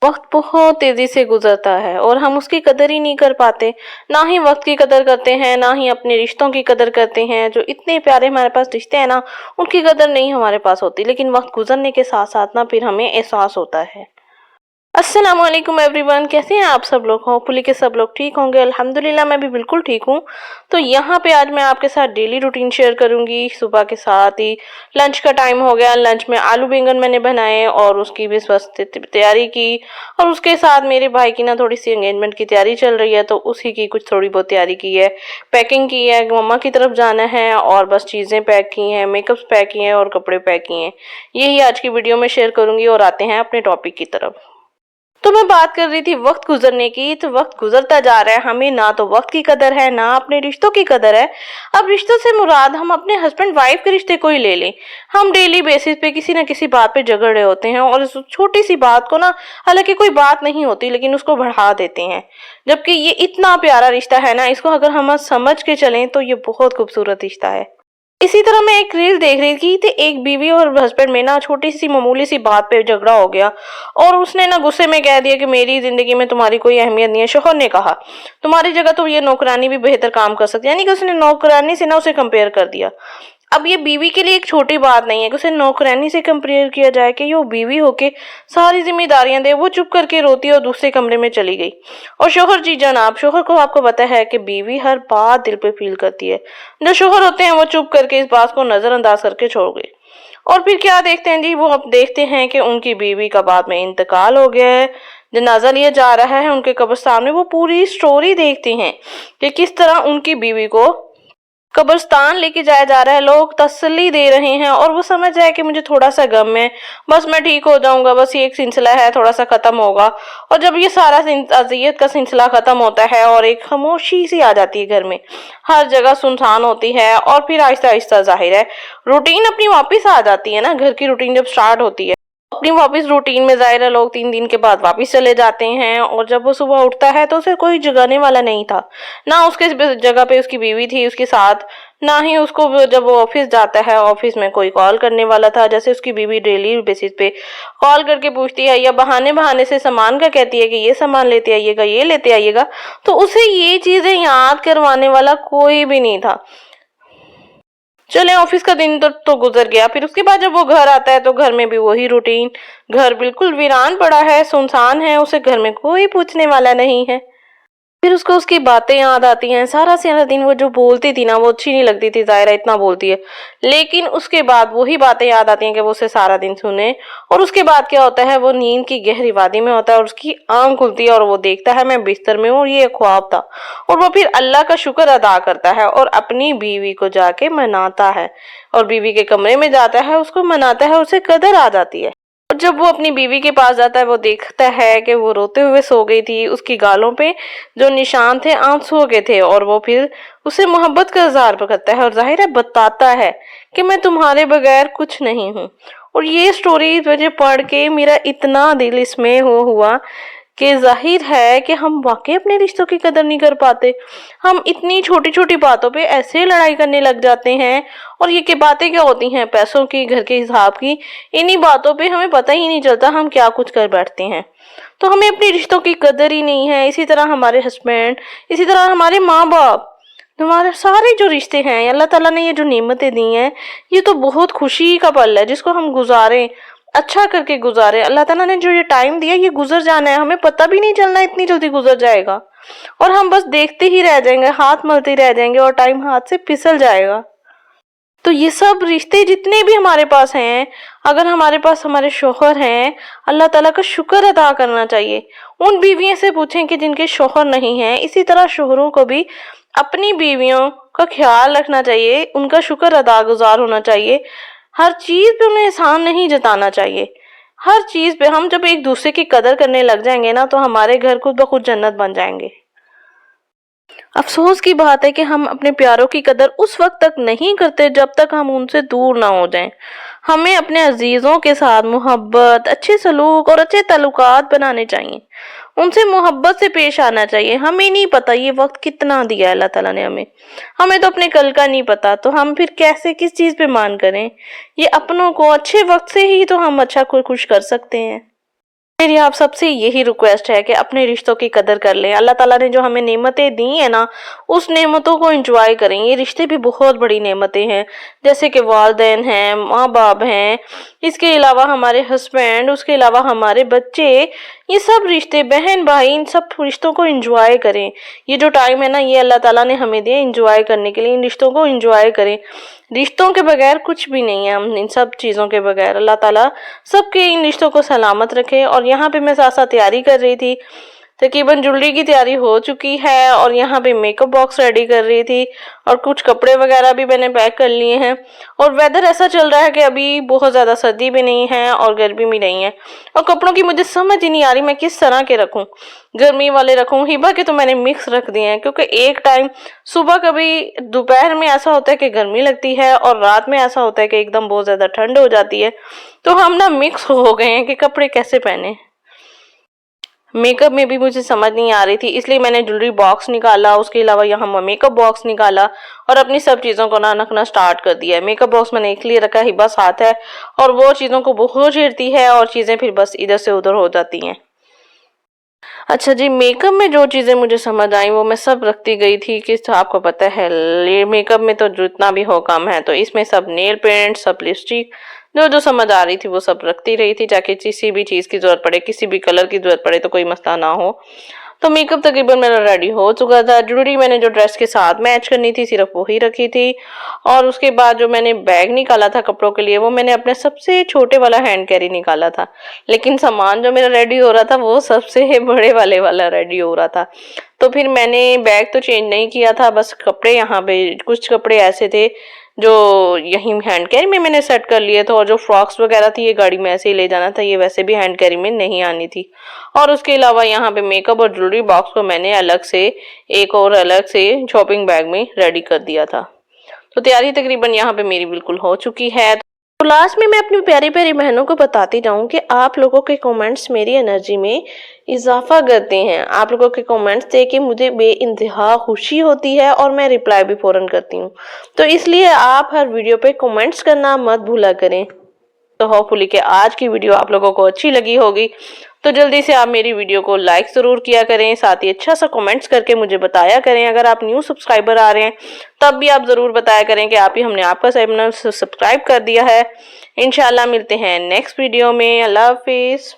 वक्त बहुत तेजी से गुजरता है और हम उसकी कदर ही नहीं कर पाते। ना ही वक्त की कदर करते हैं, ना ही अपने रिश्तों की कदर करते हैं। जो इतने प्यारे हमारे पास रिश्ते हैं ना, उनकी कदर नहीं हमारे पास होती। लेकिन वक्त गुजरने के साथ साथ ना फिर हमें एहसास होता है। अस्सलाम वालेकुम एवरीवन, कैसे हैं आप सब लोग? होपफुली के सब लोग ठीक होंगे। अल्हम्दुलिल्लाह मैं भी बिल्कुल ठीक हूँ। तो यहाँ पे आज मैं आपके साथ डेली रूटीन शेयर करूँगी। सुबह के साथ ही लंच का टाइम हो गया। लंच में आलू बैंगन मैंने बनाए और उसकी भी बस तैयारी की। और उसके साथ मेरे भाई की ना थोड़ी सी एंगेजमेंट की तैयारी चल रही है, तो उसी की कुछ थोड़ी बहुत तैयारी की है। पैकिंग की है, मम्मा की तरफ जाना है और बस चीज़ें पैक की हैं, मेकअप पैक किए हैं और कपड़े पैक किए हैं। यही आज की वीडियो में शेयर करूँगी और आते हैं अपने टॉपिक की तरफ। तो मैं बात कर रही थी वक्त गुजरने की। तो वक्त गुजरता जा रहा है, हमें ना तो वक्त की कदर है, ना अपने रिश्तों की कदर है। अब रिश्तों से मुराद हम अपने हस्बैंड वाइफ के रिश्ते को ही ले लें। हम डेली बेसिस पे किसी ना किसी बात पे झगड़ रहे होते हैं और इस छोटी सी बात को ना, हालांकि कोई बात नहीं होती, लेकिन उसको बढ़ा देते हैं। जबकि ये इतना प्यारा रिश्ता है ना, इसको अगर हम समझ के चलें तो ये बहुत खूबसूरत रिश्ता है। इसी तरह मैं एक रील देख रही थी, तो एक बीवी और हस्बैंड में ना छोटी सी मामूली सी बात पे झगड़ा हो गया और उसने ना गुस्से में कह दिया कि मेरी जिंदगी में तुम्हारी कोई अहमियत नहीं है। शोहर ने कहा तुम्हारी जगह तो ये नौकरानी भी बेहतर काम कर सकती है, यानी कि उसने नौकरानी से ना उसे कंपेयर कर दिया। अब ये बीवी के लिए एक छोटी बात नहीं है कि उसे नौकरानी से कंपेयर किया जाए कि ये बीवी होके सारी जिम्मेदारियां दे। वो चुप करके रोती और दूसरे कमरे में चली गई। और शोहर, जी जनाब, शोहर को आपको पता है कि बीवी हर बात दिल पे फील करती है। जो शोहर होते हैं वो चुप करके इस बात को नजरअंदाज करके छोड़ गए। और फिर क्या देखते हैं जी, वो अब देखते हैं कि उनकी बीवी का बाद में इंतकाल हो गया है, जनाजा लिया जा रहा है उनके कब्रिस्तान में। वो पूरी स्टोरी देखते हैं कि किस तरह उनकी बीवी को कब्रिस्तान लेके जाया जा रहा है। लोग तसल्ली दे रहे हैं और वो समझ रहा है कि मुझे थोड़ा सा गम है, बस मैं ठीक हो जाऊंगा, बस ये एक सिलसिला है, थोड़ा सा खत्म होगा। और जब ये सारा अजियत का सिलसिला खत्म होता है और एक खामोशी सी आ जाती है घर में, हर जगह सुनसान होती है और फिर आहिस्ता आहिस्ता जाहिर है रूटीन अपनी वापस आ जाती है ना। घर की रूटीन जब स्टार्ट होती है अपनी वापस रूटीन में, जाहिर है लोग 3 दिन के बाद वापस चले जाते हैं। और जब वो सुबह उठता है तो उसे कोई जगाने वाला नहीं था। ना उसके जगह पे उसकी बीवी थी उसके साथ, ना ही उसको जब वो ऑफिस जाता है ऑफिस में कोई कॉल करने वाला था। जैसे उसकी बीवी डेली बेसिस पे कॉल करके पूछती है या बहाने बहाने से सामान का कहती है कि ये सामान लेते आइएगा, ये लेते आइएगा, तो उसे ये चीजें याद करवाने वाला कोई भी नहीं था। चले ऑफिस का दिन तो गुजर गया। फिर उसके बाद जब वो घर आता है तो घर में भी वही रूटीन। घर बिल्कुल वीरान पड़ा है, सुनसान है, उसे घर में कोई पूछने वाला नहीं है। फिर उसको उसकी बातें याद आती हैं। सारा सारा दिन वो जो बोलती थी ना, वो अच्छी नहीं लगती थी, जाहिर है इतना बोलती है, लेकिन उसके बाद वही बातें याद आती हैं कि वो उसे सारा दिन सुने। और उसके बाद क्या होता है, वो नींद की गहरी वादी में होता है और उसकी आंख खुलती है और वो देखता है मैं बिस्तर में हूँ और ये ख्वाब था। और वो फिर अल्लाह का शुक्र अदा करता है और अपनी बीवी को जाके मनाता है और बीवी के कमरे में जाता है, उसको मनाता है, उसे कदर आ जाती है। और जब वो अपनी बीवी के पास जाता है वो देखता है कि वो रोते हुए सो गई थी। उसकी गालों पे जो निशान थे आंसुओं के थे और वो फिर उसे मोहब्बत का इजहार करता है और जाहिर है बताता है कि मैं तुम्हारे बगैर कुछ नहीं हूँ। और ये स्टोरी मुझे पढ़ के मेरा इतना दिल इसमें हुआ कि जाहिर है कि हम वाकई अपने रिश्तों की कदर नहीं कर पाते। हम इतनी छोटी छोटी बातों पे ऐसे लड़ाई करने लग जाते हैं। और ये कि बातें क्या होती हैं, पैसों की, घर के हिसाब की, इन्हीं बातों पे हमें पता ही नहीं चलता हम क्या कुछ कर बैठते हैं। तो हमें अपने रिश्तों की कदर ही नहीं है। इसी तरह हमारे हस्बैंड, इसी तरह हमारे माँ बाप, हमारे सारे जो रिश्ते हैं, अल्लाह ताला ने ये जो नेमतें दी हैं, ये तो बहुत खुशी का पल है जिसको हम गुजारें, अच्छा करके गुजारे। अल्लाह ताला ने जो ये टाइम दिया ये गुजर जाना है, हमें पता भी नहीं चलना इतनी जल्दी गुजर जाएगा। और हम बस देखते ही रह जाएंगे, हाथ मलते रह जाएंगे और टाइम हाथ से फिसल जाएगा। तो ये सब रिश्ते जितने भी हमारे पास हैं, अगर हमारे पास हमारे शौहर हैं, अल्लाह ताला का शुक्र अदा करना चाहिए। उन बीवियों से पूछें कि जिनके शौहर नहीं हैं। इसी तरह शौहरों को भी अपनी बीवियों का ख्याल रखना चाहिए, उनका शुक्र अदा गुजार होना चाहिए। हर चीज पे उन्हें एहसान नहीं जताना चाहिए। हर चीज पे हम जब एक दूसरे की कदर करने लग जाएंगे ना, तो हमारे घर खुद ब खुद जन्नत बन जाएंगे। अफसोस की बात है कि हम अपने प्यारों की कदर उस वक्त तक नहीं करते जब तक हम उनसे दूर ना हो जाएं। हमें अपने अजीजों के साथ मोहब्बत, अच्छे सलूक और अच्छे ताल्लुकात बनाने चाहिए। उनसे मोहब्बत से पेश आना चाहिए। हमें नहीं पता ये वक्त कितना दिया है अल्लाह ताला ने हमें तो अपने कल का नहीं पता, तो हम फिर कैसे किस चीज पे मान करें। ये अपनों को अच्छे वक्त से ही तो हम अच्छा खुश कर सकते हैं। मेरी आप सबसे यही रिक्वेस्ट है कि अपने रिश्तों की कदर कर लें। अल्लाह ताला ने जो हमें नेमतें दी हैं ना, उस नेमतों को एंजॉय करें। ये रिश्ते भी बहुत बड़ी नेमतें हैं, जैसे कि वालिदैन हैं, माँ बाप हैं, इसके अलावा हमारे हस्बैंड, उसके अलावा हमारे बच्चे, ये सब रिश्ते, बहन भाई, इन सब रिश्तों को एंजॉय करें। ये जो टाइम है ना, ये अल्लाह ताला ने हमें दिया एंजॉय करने के लिए। इन रिश्तों को एंजॉय करें। रिश्तों के बगैर कुछ भी नहीं है, हम इन सब चीज़ों के बगैर। अल्लाह ताला सबके इन रिश्तों को सलामत रखे। और यहाँ पे मैं साथ साथ तैयारी कर रही थी, तकरीबन ज्वेलरी की तैयारी हो चुकी है और यहाँ पे मेकअप बॉक्स रेडी कर रही थी और कुछ कपड़े वगैरह भी मैंने पैक कर लिए हैं। और वेदर ऐसा चल रहा है कि अभी बहुत ज़्यादा सर्दी भी नहीं है और गर्मी भी नहीं है। और कपड़ों की मुझे समझ ही नहीं आ रही मैं किस तरह के रखूं, गर्मी वाले रखूं। हिबा के तो मैंने मिक्स रख दिए हैं, क्योंकि एक टाइम सुबह कभी दोपहर में ऐसा होता है कि गर्मी लगती है और रात में ऐसा होता है कि एकदम बहुत ज़्यादा ठंड हो जाती है। तो हम ना मिक्स हो गए हैं कि कपड़े कैसे पहने। मेकअप में भी मुझे समझ नहीं आ रही थी, इसलिए मैंने ज्वेलरी बॉक्स निकाला, उसके अलावा यहाँ मेकअप बॉक्स निकाला और अपनी सब चीज़ों को ना रखना स्टार्ट कर दिया है। मेकअप बॉक्स मैंने इसलिए रखा, हिबा साथ है और वो चीज़ों को बहुत छेड़ती है और चीज़ें फिर बस इधर से उधर हो जाती हैं। अच्छा जी, मेकअप में जो चीज़ें मुझे समझ आई वो मैं सब रखती गई थी कि आपको पता है मेकअप में तो जितना भी हो कम है, तो इसमें सब नेल पेंट, सब लिपस्टिक, जो जो समझ आ रही थी वो सब रखती रही थी, ताकि किसी भी चीज़ की ज़रूरत पड़े, किसी भी कलर की ज़रूरत पड़े तो कोई मसला ना हो। तो मेकअप तकरीबन मेरा रेडी हो चुका था। ज्वेलरी मैंने जो ड्रेस के साथ मैच करनी थी सिर्फ वही रखी थी। और उसके बाद जो मैंने बैग निकाला था कपड़ों के लिए, वो मैंने अपने सबसे छोटे वाला हैंड कैरी निकाला था। लेकिन सामान जो मेरा रेडी हो रहा था वो सबसे बड़े वाला रेडी हो रहा था। तो फिर मैंने बैग तो चेंज नहीं किया था, बस कपड़े यहाँ पे कुछ कपड़े ऐसे थे जो यही हैंड कैरी में मैंने सेट कर लिए थे, और जो फ्रॉक्स वगैरह थी ये गाड़ी में ऐसे ही ले जाना था, ये वैसे भी हैंड कैरी में नहीं आनी थी। और उसके अलावा यहाँ पे मेकअप और ज्वेलरी बॉक्स को मैंने अलग से एक और अलग से शॉपिंग बैग में रेडी कर दिया था। तो तैयारी तकरीबन यहाँ पे मेरी बिल्कुल हो चुकी है। तो लास्ट में मैं अपनी प्यारी प्यारी बहनों को बताती जाऊँ कि आप लोगों के कमेंट्स मेरी एनर्जी में इजाफा करते हैं। आप लोगों के कमेंट्स देख के मुझे बेइंतहा खुशी होती है और मैं रिप्लाई भी फौरन करती हूँ। तो इसलिए आप हर वीडियो पे कमेंट्स करना मत भूला करें। तो होपफुली कि आज की वीडियो आप लोगों को अच्छी लगी होगी। तो जल्दी से आप मेरी वीडियो को लाइक ज़रूर किया करें, साथ ही अच्छा सा कमेंट्स करके मुझे बताया करें। अगर आप न्यू सब्सक्राइबर आ रहे हैं तब भी आप ज़रूर बताया करें कि आप ही हमने आपका चैनल सब्सक्राइब कर दिया है। इंशाल्लाह मिलते हैं नेक्स्ट वीडियो में। अल्लाह हाफिज़।